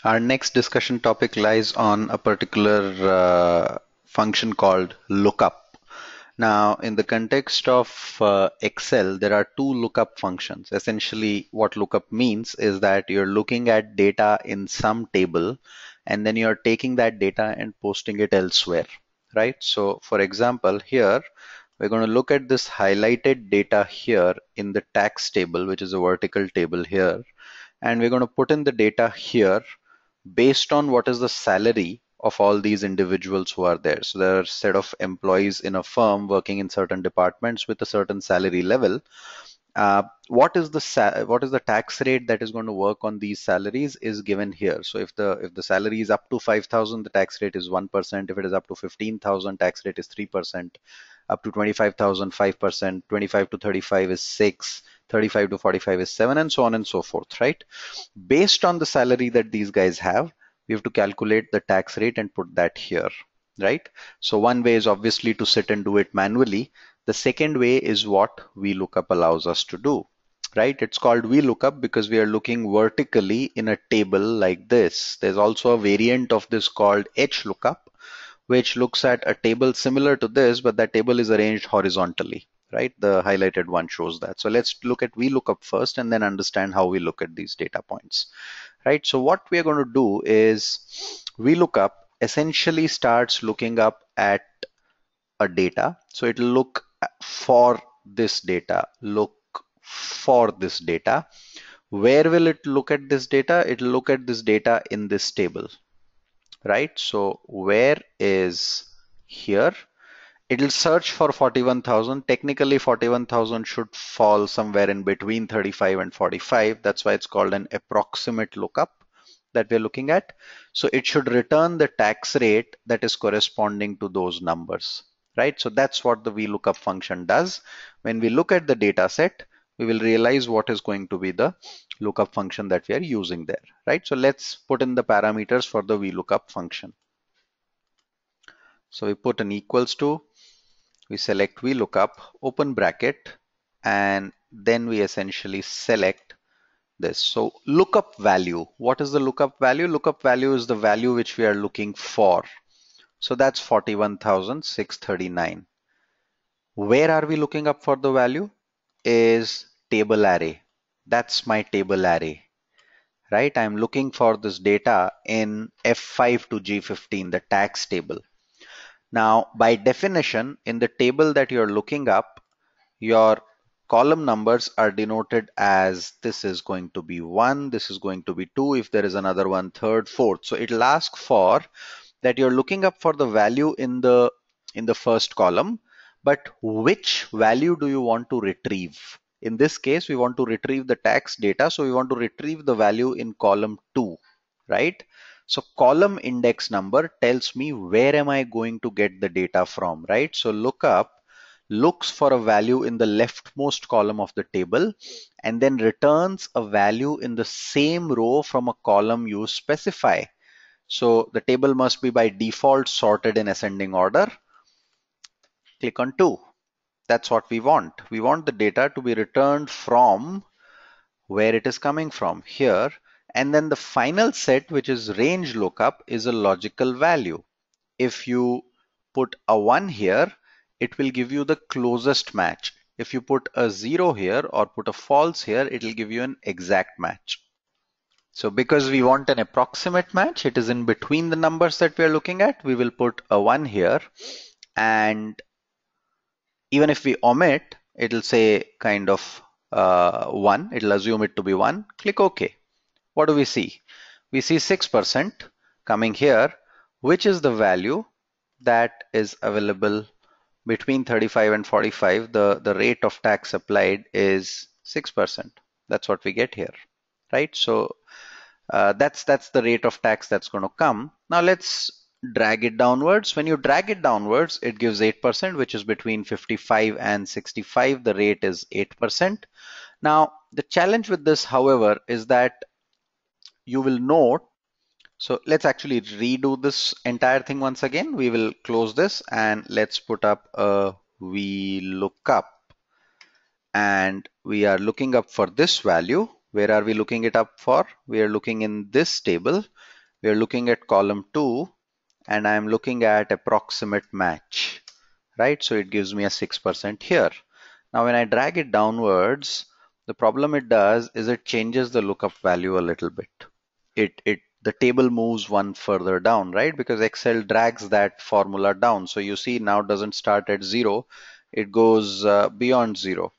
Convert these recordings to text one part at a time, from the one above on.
Our next discussion topic lies on a particular function called lookup. Now, in the context of Excel, there are two lookup functions. Essentially, what lookup means is that you're looking at data in some table and then you're taking that data and posting it elsewhere, right? So, for example, here we're going to look at this highlighted data here in the tax table, which is a vertical table here, and we're going to put in the data here based on what is the salary of all these individuals who are there. So there are a set of employees in a firm working in certain departments with a certain salary level. What is the tax rate that is going to work on these salaries is given here. So if the salary is up to 5,000, the tax rate is 1%. If it is up to 15,000, tax rate is 3%. Up to 25,000, 5%. 25 to 35 is 6. 35 to 45 is 7, and so on and so forth, right? Based on the salary that these guys have, we have to calculate the tax rate and put that here, right? So one way is obviously to sit and do it manually. The second way is what VLOOKUP allows us to do, right? It's called VLOOKUP because we are looking vertically in a table like this. There's also a variant of this called HLOOKUP, which looks at a table similar to this, but that table is arranged horizontally, right? The highlighted one shows that. So let's look at VLOOKUP first and then understand how we look at these data points, right? So what we are going to do is VLOOKUP essentially starts looking up at a data. So it will look for this data, look for this data. Where will it look at this data? It will look at this data in this table, right? So where is here? It'll search for 41,000. Technically 41,000 should fall somewhere in between 35 and 45. That's why it's called an approximate lookup that we're looking at. So it should return the tax rate that is corresponding to those numbers, right? So that's what the VLOOKUP function does. When we look at the data set, we will realize what is going to be the lookup function that we are using there, right? So let's put in the parameters for the VLOOKUP function. So we put an equals to, we select VLOOKUP, open bracket, and then we essentially select this. So lookup value, what is the lookup value? Lookup value is the value which we are looking for. So that's 41,639. Where are we looking up for the value? Is table array. That's my table array, right? I'm looking for this data in F5 to G15, the tax table. Now, by definition, in the table that you're looking up, your column numbers are denoted as this is going to be 1, this is going to be 2, if there is another one, third, fourth. So it'll ask for that you're looking up for the value in the first column, but which value do you want to retrieve? In this case, we want to retrieve the tax data, so we want to retrieve the value in column 2, right? So column index number tells me where am I going to get the data from, right? So lookup looks for a value in the leftmost column of the table and then returns a value in the same row from a column you specify. So the table must be by default sorted in ascending order. Click on 2. That's what we want. We want the data to be returned from where it is coming from, here. And then the final set, which is range lookup, is a logical value. If you put a 1 here, it will give you the closest match. If you put a 0 here or put a false here, it will give you an exact match. So because we want an approximate match, it is in between the numbers that we are looking at, we will put a 1 here, and even if we omit, it'll say kind of 1, it'll assume it to be 1. Click OK. What do we see? We see 6% coming here, which is the value that is available between 35 and 45. The rate of tax applied is 6%. That's what we get here, right? So that's the rate of tax that's going to come. Now let's drag it downwards. When you drag it downwards, it gives 8%, which is between 55 and 65. The rate is 8%. Now the challenge with this, however, is that you will note, so let's actually redo this entire thing once again. We will close this and let's put up a VLOOKUP, and we are looking up for this value, Where are we looking it up for? We are looking in this table. We are looking at column 2, and I'm looking at approximate match, right? So it gives me a 6% here. Now when I drag it downwards, the problem it does is it changes the lookup value a little bit. The table moves one further down, right? Because Excel drags that formula down. So you see now it doesn't start at 0, it goes beyond 0,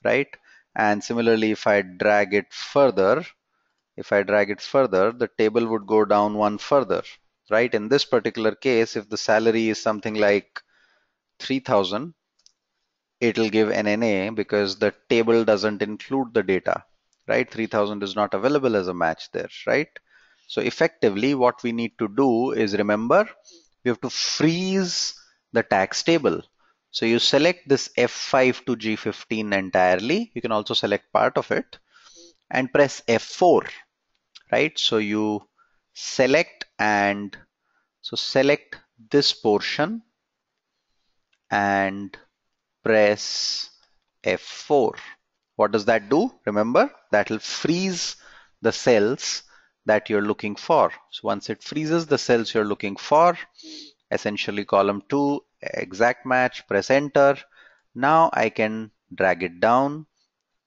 right? And similarly, if I drag it further, the table would go down one further, right? In this particular case, if the salary is something like 3,000, it'll give NNA because the table doesn't include the data, right? 3,000 is not available as a match there, right? So effectively, what we need to do is, remember, we have to freeze the tax table. So you select this F5 to G15 entirely. You can also select part of it and press F4, right? So you select select this portion and press F4. What does that do? Remember, that will freeze the cells that you're looking for. So once it freezes the cells you're looking for, essentially column 2, exact match, press enter. Now I can drag it down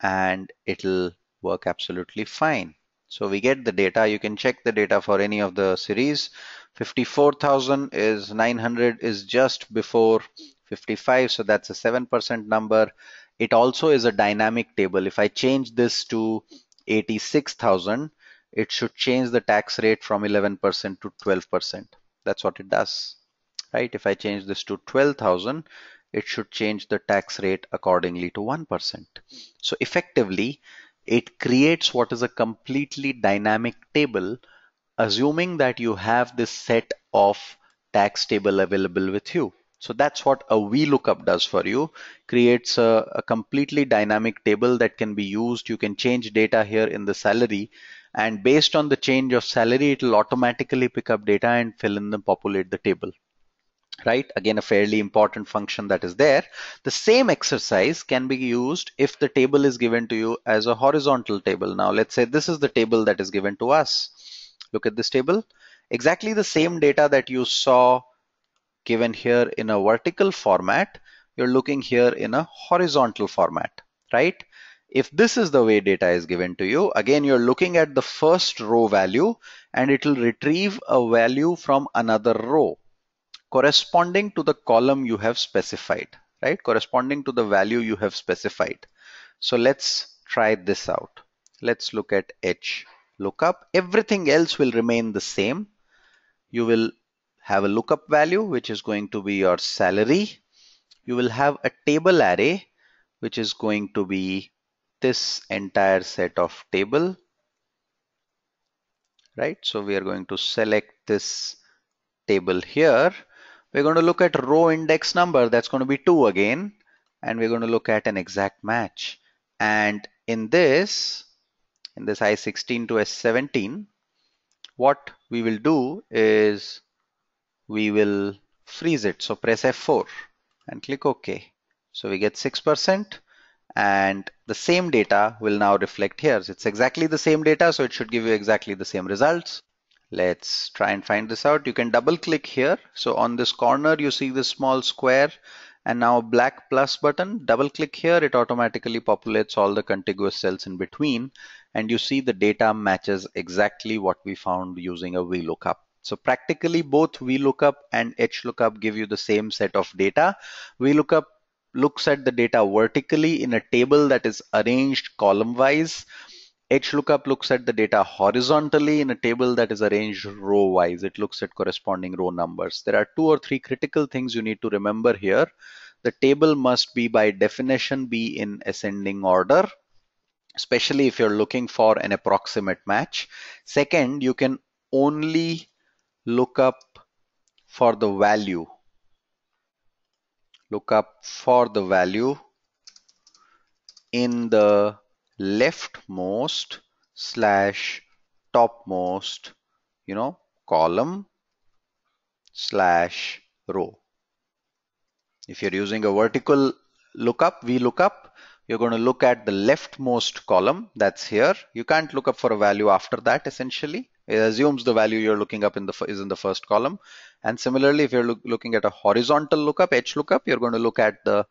and it'll work absolutely fine. So we get the data. You can check the data for any of the series. 54,000 is 900 is just before 55, so that's a 7% number. It also is a dynamic table. If I change this to 86,000, it should change the tax rate from 11% to 12%. That's what it does, right? If I change this to 12,000, it should change the tax rate accordingly to 1%. So effectively, it creates what is a completely dynamic table, assuming that you have this set of tax table available with you. So that's what a VLOOKUP does for you. Creates a completely dynamic table that can be used. You can change data here in the salary, and based on the change of salary, it will automatically pick up data and fill in and populate the table. Right? Again, a fairly important function that is there. The same exercise can be used if the table is given to you as a horizontal table. Now, let's say this is the table that is given to us. Look at this table. Exactly the same data that you saw given here in a vertical format, you're looking here in a horizontal format, right? If this is the way data is given to you, again, you're looking at the first row value and it will retrieve a value from another row corresponding to the column you have specified, right? Corresponding to the value you have specified. So let's try this out. Let's look at H lookup. Everything else will remain the same. You will have a lookup value, which is going to be your salary. You will have a table array, which is going to be this entire set of table, right? So we are going to select this table here. We're going to look at row index number. That's going to be 2 again. And we're going to look at an exact match. And in this I16 to S17, what we will do is we will freeze it. So press F4 and click OK. So we get 6%. And the same data will now reflect here. So it's exactly the same data, so it should give you exactly the same results. Let's try and find this out. You can double click here. So on this corner, you see this small square and now a black plus button. Double click here, it automatically populates all the contiguous cells in between. And you see the data matches exactly what we found using a VLOOKUP. So practically both VLOOKUP and HLOOKUP give you the same set of data. VLOOKUP looks at the data vertically in a table that is arranged column wise. HLOOKUP looks at the data horizontally in a table that is arranged row wise. It looks at corresponding row numbers. There are 2 or 3 critical things you need to remember here. The table must be by definition be in ascending order, especially if you're looking for an approximate match. Second, you can only look up for the value. Look up for the value in the leftmost / topmost, column / row. If you're using a vertical lookup, VLOOKUP, you're going to look at the leftmost column that's here. You can't look up for a value after that. Essentially, it assumes the value you're looking up is in the first column. And similarly, if you're looking at a horizontal lookup, H lookup, you're going to look at the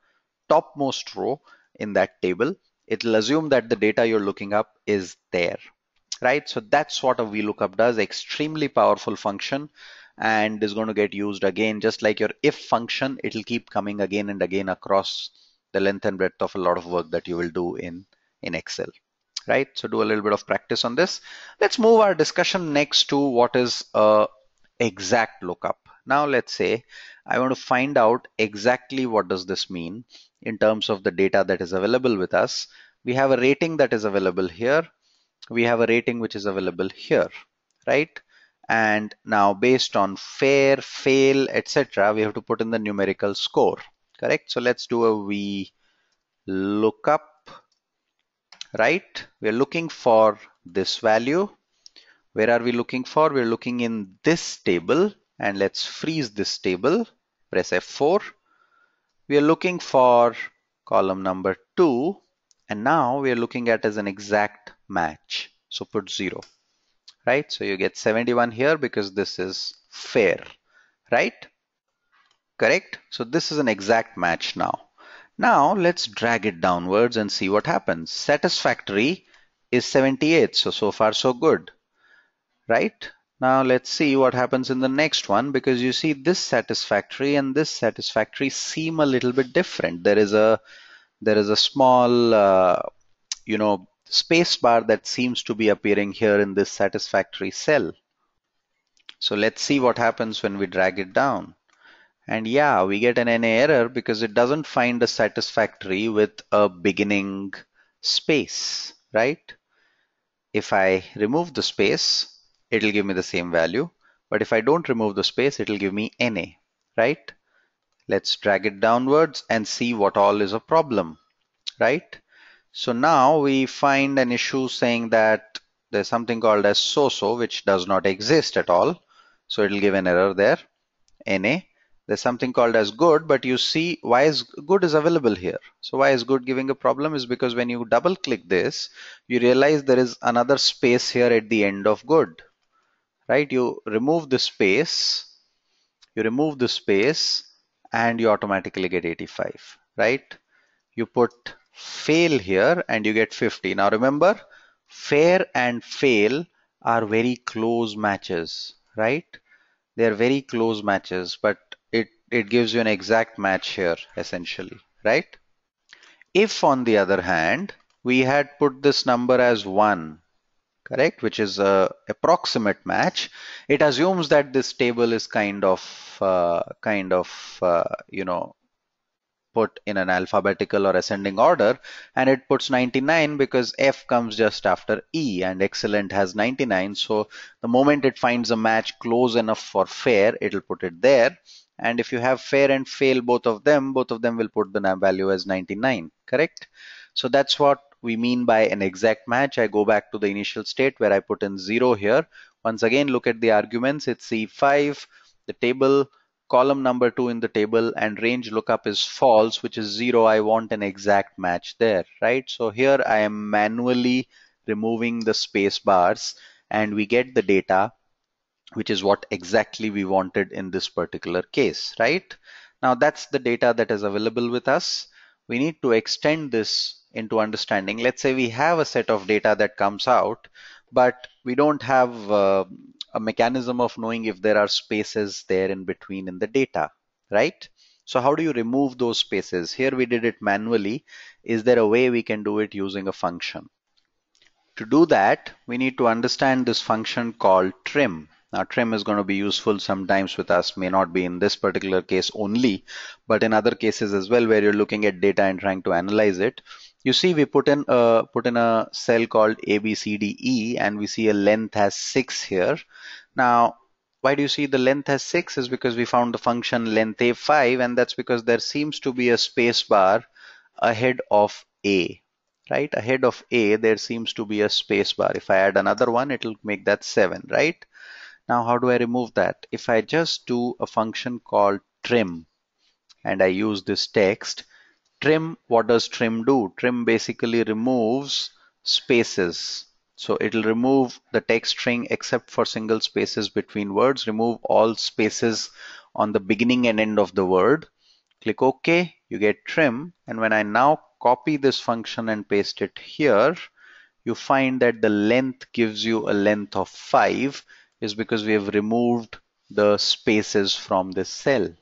topmost row in that table. It'll assume that the data you're looking up is there, right? So that's what a VLOOKUP does. Extremely powerful function, and is going to get used again, just like your if function. It'll keep coming again and again across the length and breadth of a lot of work that you will do in Excel, right? So do a little bit of practice on this. Let's move our discussion next to what is a exact lookup. Now let's say I want to find out exactly what does this mean in terms of the data that is available with us. We have a rating that is available here. We have a rating which is available here, right? And now based on fair, fail, etc., we have to put in the numerical score, correct? So let's do a VLOOKUP, right? We're looking for this value. Where are we looking for? We're looking in this table, and let's freeze this table. Press F4. We are looking for column number 2, and now we are looking at as an exact match. So put 0, right? So you get 71 here because this is fair, right? Correct? So this is an exact match now. Now let's drag it downwards and see what happens. Satisfactory is 78, so far so good, right? Now let's see what happens in the next one, because you see this satisfactory and this satisfactory seem a little bit different. There is a small space bar that seems to be appearing here in this satisfactory cell. So let's see what happens when we drag it down. And yeah, we get an NA error because it doesn't find a satisfactory with a beginning space, right? If I remove the space, it'll give me the same value. But if I don't remove the space, it'll give me NA, right? Let's drag it downwards and see what all is a problem, right? So now we find an issue saying that there's something called as so-so, which does not exist at all. So it'll give an error there, NA. There's something called as good, but you see why is good is available here. So why is good giving a problem is because when you double click this, you realize there is another space here at the end of good, right? You remove the space, and you automatically get 85, right? You put fail here and you get 50. Now remember, fair and fail are very close matches, right? They're very close matches, but it gives you an exact match here essentially, right? If on the other hand, we had put this number as 1, correct, which is a approximate match, it assumes that this table is kind of put in an alphabetical or ascending order, and it puts 99 because F comes just after E and excellent has 99. So the moment it finds a match close enough for fair, it'll put it there. And if you have fair and fail, both of them will put the value as 99, correct? So that's what we mean by an exact match. I go back to the initial state where I put in 0 here. Once again, look at the arguments. It's C5, the table, column number 2 in the table, and range lookup is false, which is 0. I want an exact match there, right? So here I am manually removing the space bars and we get the data, which is what exactly we wanted in this particular case, right? Now that's the data that is available with us. We need to extend this into understanding. Let's say we have a set of data that comes out, but we don't have a mechanism of knowing if there are spaces there in between in the data, right? So how do you remove those spaces? Here we did it manually. Is there a way we can do it using a function? To do that, we need to understand this function called trim. Now, trim is going to be useful sometimes with us, may not be in this particular case only, but in other cases as well, where you're looking at data and trying to analyze it. You see, we put in a cell called ABCDE, and we see a length has 6 here. Now, why do you see the length has 6? Is because we found the function length A5, and that's because there seems to be a space bar ahead of A. Right, ahead of A, there seems to be a space bar. If I add another one, it'll make that 7, right? Now, how do I remove that? If I just do a function called trim and I use this text, Trim, what does trim do? Trim basically removes spaces. So it'll remove the text string except for single spaces between words, remove all spaces on the beginning and end of the word. Click OK, you get trim. And when I now copy this function and paste it here, you find that the length gives you a length of 5 is because we have removed the spaces from this cell,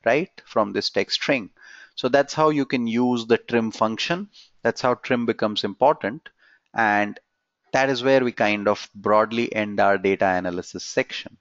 right? From this text string. So that's how you can use the trim function. That's how trim becomes important. And that is where we kind of broadly end our data analysis section.